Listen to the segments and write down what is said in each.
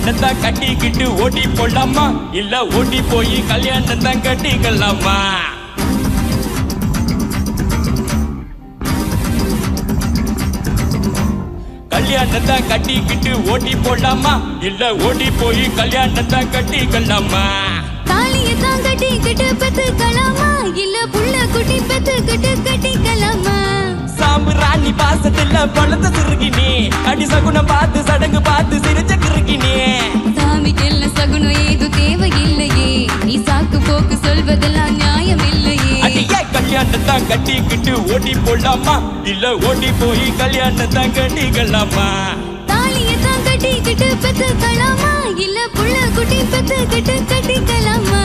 கல்யாணத்தை கட்டிக்கிட்டு ஓடி போடலாமா இல்ல ஓடி போய் கல்யாணத்தை கட்டிக்கலாமா கல்யாணத்தை கட்டிக்கிட்டு ஓடி போடலாமா இல்ல ஓடி போய் கல்யாணத்தை கட்டிக்கலாமா தாலியை தான் கட்டிக்கிட்டு பெத்துக்கலாமா இல்ல புள்ள குட்டி பெத்துக்கிட்டு கட்டிக்கலாமா சாம்புராணி பாசத்துல பழத்த சிறுகினே அடி சகுனம் பார்த்து சடங்கு பார்த்து சிரிச்ச கிருகினே சாமிக்கு எல்லாம் சகுனம் ஏது தேவையில்லையே நீ சாக்கு போக்கு சொல்வதெல்லாம் நியாயம் இல்லையே அடியே கல்யாணத்தை கட்டிக்கிட்டு ஓடி போடலாமா இல்ல ஓடி போய் கல்யாணத்தை கட்டிக்கலாமா தாலியை தான் கட்டிக்கிட்டு பெத்துக்கலாமா இல்ல புள்ள குட்டி பெத்துக்கிட்டு கட்டிக்கலாமா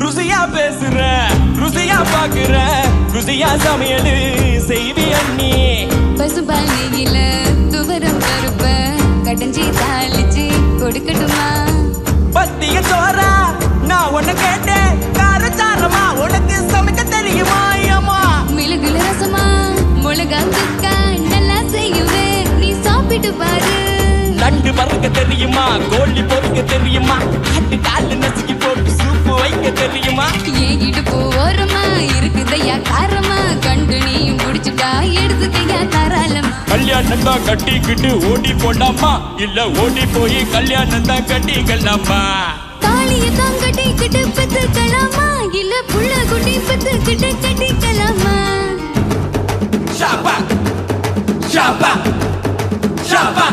ருசியா பேசுற ருசியா பாக்குற ருசியா சமையல் செய்வி அண்ணி பசுபால் நெய்யில துவரம் பருப்ப கடஞ்சி தாளிச்சு கொடுக்கட்டுமா பத்திய சோறா நான் உன்னை கேட்டேன் காரச்சாரமா உனக்கு சமைக்க தெரியுமா அம்மா மிளகுல ரசமா மிளகா துக்கா நல்லா செய்யுவேன் நீ சாப்பிட்டு பாரு நண்டு பறக்க தெரியுமா கோழி பொறுக்க தெரியுமா ஆட்டு காலு நசுக்கி போட்டு சூப்பு வைக்க தெரியுமா ஏன் இடுப்பு ஓரமா இருக்குதையா காரமா கண்டு நீயும் குடிச்சுட்டா எடுத்துக்கையா தாராளமா கல்யாணம் தான் கட்டிக்கிட்டு ஓடி போடாமா இல்ல ஓடி போய் கல்யாணம் தான் கட்டிக்கலாமா தாலியை தான் கட்டிக்கிட்டு பெத்துக்கலாமா இல்ல புள்ள குட்டி பெத்துக்கிட்டு கட்டிக்கலாமா ஷாபா ஷாபா ஷாபா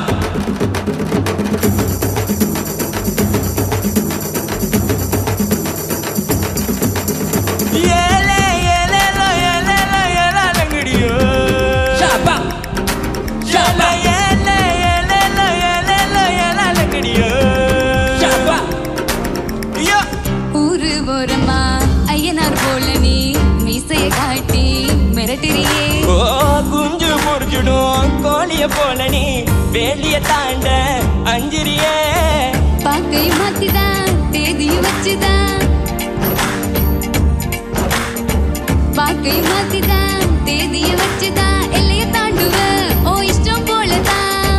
ஊரு ஓரமா ஐயனார் போல நீ மீசைய காட்டி மிரட்டுறியே குஞ்சு முறிச்சிடும் கோழிய போல நீ வேலிய தாண்ட அஞ்சிரியே பாக்கை மாத்திதான் தேதியும் வச்சுதான் பாக்கை மாத்திதான் தேதிய வச்சுதான் எல்லைய தாண்டுவ ஓ இஷ்டம் போலதான்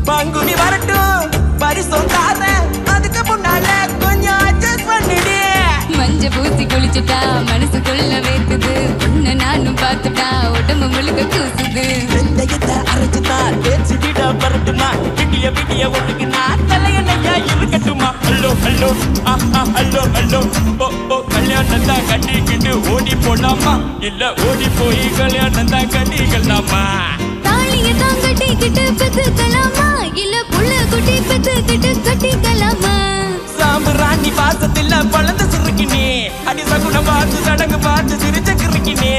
பங்குனி வரட்டும் பரிசம் தாரேன் அதுக்கு முன்னால கொஞ்சம் அட்ஜஸ்ட் பண்ணிடு மஞ்ச பூசி குளிச்சுட்டா மனசுக்குள்ள வேக்குது உன்னை நானும் பார்த்துட்டா உடம்பு முழுக்க கூசுது வெந்தயத்தை அரைச்சுட்டா தேய்ச்சி விட பரட்டுமா விடிய விடிய ஒண்ணுக்கு நான் தலையணையா இருக்கட்டுமா ஹலோ ஹலோ ஆஹா ஹலோ ஹலோ ஓ ஓ கல்யாணம் தான் கட்டிக்கிட்டு ஓடி போடலாமா இல்ல ஓடி போய் கல்யாணம் தான் கட்டிக்கலாமா தாலியை தான் கட்டிக்கிட்டு பெத்துக்கலாமா இல்ல புள்ள குட்டி பெத்துக்கிட்டு கட்டிக்கலாமா சாம்புராணி பாசத்துல பழந்த சிறுக்கினே அடி சகுனம் பார்த்து சடங்கு பார்த்து சிரிச்ச கிறுக்கினே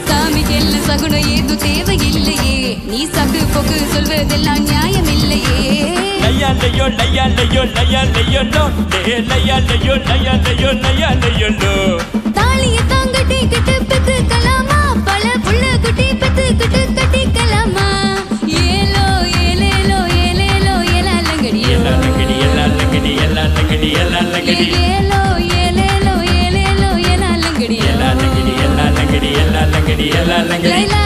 சாமிக்கு எல்லாம் சகுனம் ஏது தேவையில்லையே நீ சாக்கு போக்கு சொல்வதெல்லாம் நியாயம் இல்லையே லையா லையோ லையா லையோ லையா லையோ லோ லையா லையோ லையா லையோ லையா லையோ லோ தாலியை தான் கட்டிக்கிட்டு பெத்துக்கலாமா பல புள்ள குட்டி பெத்துக்கிட்டு கட்டிக்கலாமா ஏலோ ஏலேலோ ஏலேலோ ஏலாலங்கடி எல்லாலங்கடி எல்லாலங்கடி எல்லாலங்கடி எல்லாலங்கடி ஏலேலோ ஏலேலோ ஏலேலோ ஏலாலங்கடி எல்லாலங்கடி எல்லாலங்கடி எல்லாலங்கடி எல்லாலங்கடி